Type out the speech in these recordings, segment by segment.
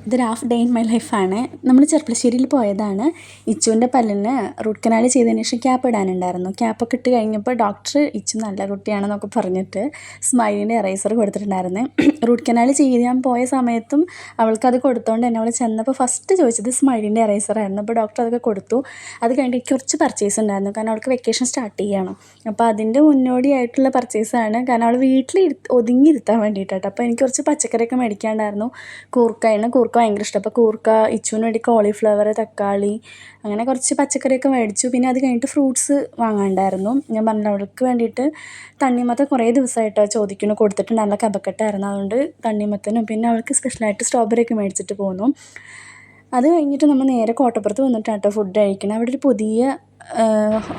ഇതൊരു half day in my ലൈഫാണ്. നമ്മൾ ചെർപ്പളശ്ശേരിയിൽ പോയതാണ്. ഇച്ചുവിൻ്റെ പല്ലിന് റൂട്ട് കനാൽ ചെയ്തതിന് ശേഷം ക്യാപ്പ് ഇടാനുണ്ടായിരുന്നു. ക്യാപ്പൊക്കെ ഇട്ട് കഴിഞ്ഞപ്പോൾ ഡോക്ടർ ഇച്ചു നല്ല കുട്ടിയാണെന്നൊക്കെ പറഞ്ഞിട്ട് സ്മൈലിൻ്റെ എറൈസർ കൊടുത്തിട്ടുണ്ടായിരുന്നു. റൂട്ട് കനാൽ ചെയ്യാൻ പോയ സമയത്തും അവൾക്കത് കൊടുത്തോണ്ട് തന്നെ അവൾ ചെന്നപ്പോൾ ഫസ്റ്റ് ചോദിച്ചത് സ്മൈലിൻ്റെ എറൈസറായിരുന്നു. അപ്പോൾ ഡോക്ടർ അതൊക്കെ കൊടുത്തു. അത് കഴിഞ്ഞിട്ട് കുറച്ച് പർച്ചേസ് ഉണ്ടായിരുന്നു. കാരണം അവൾക്ക് വെക്കേഷൻ സ്റ്റാർട്ട് ചെയ്യണം. അപ്പോൾ അതിൻ്റെ മുന്നോടിയായിട്ടുള്ള പർച്ചേസാണ്. കാരണം അവൾ വീട്ടിൽ ഒതുങ്ങിയിരുത്താൻ വേണ്ടിയിട്ടാട്ടോ. അപ്പോൾ എനിക്ക് കുറച്ച് പച്ചക്കറിയൊക്കെ മേടിക്കാനുണ്ടായിരുന്നു. കൂർക്ക ഭയങ്കര ഇഷ്ടം. അപ്പോൾ കൂർക്ക, ഇച്ചുവിന് വേണ്ടി കോളിഫ്ലവർ, തക്കാളി, അങ്ങനെ കുറച്ച് പച്ചക്കറിയൊക്കെ മേടിച്ചു. പിന്നെ അത് കഴിഞ്ഞിട്ട് ഫ്രൂട്ട്സ് വാങ്ങാനുണ്ടായിരുന്നു. ഞാൻ പറഞ്ഞില്ല, അവൾക്ക് വേണ്ടിയിട്ട് തണ്ണിമത്തൻ കുറേ ദിവസമായിട്ടോ ചോദിക്കുന്നു. കൊടുത്തിട്ട് നല്ല കഫക്കെട്ടായിരുന്നു. അതുകൊണ്ട് തണ്ണിമത്തനും പിന്നെ അവൾക്ക് സ്പെഷ്യലായിട്ട് സ്ട്രോബെറിയൊക്കെ മേടിച്ചിട്ട് പോന്നു. അത് കഴിഞ്ഞിട്ട് നമ്മൾ നേരെ കോട്ടപ്പുറത്ത് വന്നിട്ടാണ് കേട്ടോ ഫുഡ് കഴിക്കണം. അവിടെ ഒരു പുതിയ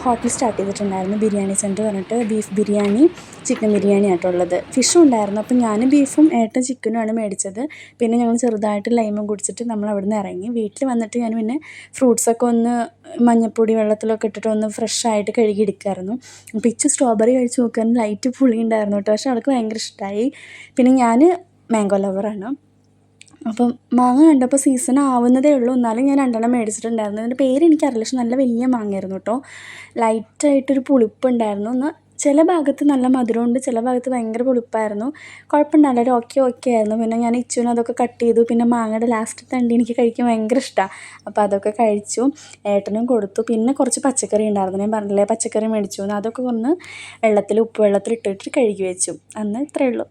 ഹോട്ടൽ സ്റ്റാർട്ട് ചെയ്തിട്ടുണ്ടായിരുന്നു, ബിരിയാണി സെൻറ്റർ പറഞ്ഞിട്ട്. ബീഫ് ബിരിയാണി, ചിക്കൻ ബിരിയാണി ആട്ടോ ഉള്ളത്. ഫിഷും ഉണ്ടായിരുന്നു. അപ്പം ഞാനും ബീഫും ഏട്ടൻ ചിക്കനുമാണ് മേടിച്ചത്. പിന്നെ ഞങ്ങൾ ചെറുതായിട്ട് ലൈമും കുടിച്ചിട്ട് നമ്മൾ അവിടെ നിന്ന് ഇറങ്ങി. വീട്ടിൽ വന്നിട്ട് ഞാൻ പിന്നെ ഫ്രൂട്ട്സൊക്കെ ഒന്ന് മഞ്ഞൾപ്പൊടി വെള്ളത്തിലൊക്കെ ഇട്ടിട്ട് ഒന്ന് ഫ്രഷായിട്ട് കഴുകി എടുക്കുമായിരുന്നു. അപ്പോൾ ഇച്ച് സ്ട്രോബെറി കഴിച്ച് നോക്കാൻ ലൈറ്റ് പുളി ഉണ്ടായിരുന്നു കേട്ടോ. പക്ഷേ അവൾക്ക് ഭയങ്കര ഇഷ്ടമായി. പിന്നെ ഞാൻ മാംഗോ ലവറാണ്. അപ്പം മാങ്ങ കണ്ടപ്പോൾ സീസൺ ആവുന്നതേ ഉള്ളൂ. എന്നാലും ഞാൻ 2 മേടിച്ചിട്ടുണ്ടായിരുന്നു. അതിൻ്റെ പേര് എനിക്കറിയില്ല. പക്ഷെ നല്ല വലിയ മാങ്ങയായിരുന്നു കേട്ടോ. ലൈറ്റായിട്ടൊരു പുളിപ്പുണ്ടായിരുന്നു. എന്നാൽ ചില ഭാഗത്ത് നല്ല മധുരമുണ്ട്, ചില ഭാഗത്ത് ഭയങ്കര പുളിപ്പായിരുന്നു. കുഴപ്പമുണ്ടാവില്ല, ഒരു ഓക്കെ ആയിരുന്നു. പിന്നെ ഞാൻ ഇച്ചുവിന് അതൊക്കെ കട്ട് ചെയ്തു. പിന്നെ മാങ്ങയുടെ ലാസ്റ്റ് തണ്ടി എനിക്ക് കഴിക്കാൻ ഭയങ്കര ഇഷ്ടമാണ്. അപ്പോൾ അതൊക്കെ കഴിച്ചു, ഏട്ടനും കൊടുത്തു. പിന്നെ കുറച്ച് പച്ചക്കറി ഉണ്ടായിരുന്നു. ഞാൻ പറഞ്ഞില്ലേ പച്ചക്കറി മേടിച്ചു. അതൊക്കെ ഒന്ന് ഉപ്പ് വെള്ളത്തിൽ ഇട്ടിട്ട് കഴുകി വെച്ചു. അന്ന് ഇത്രയേ ഉള്ളൂ.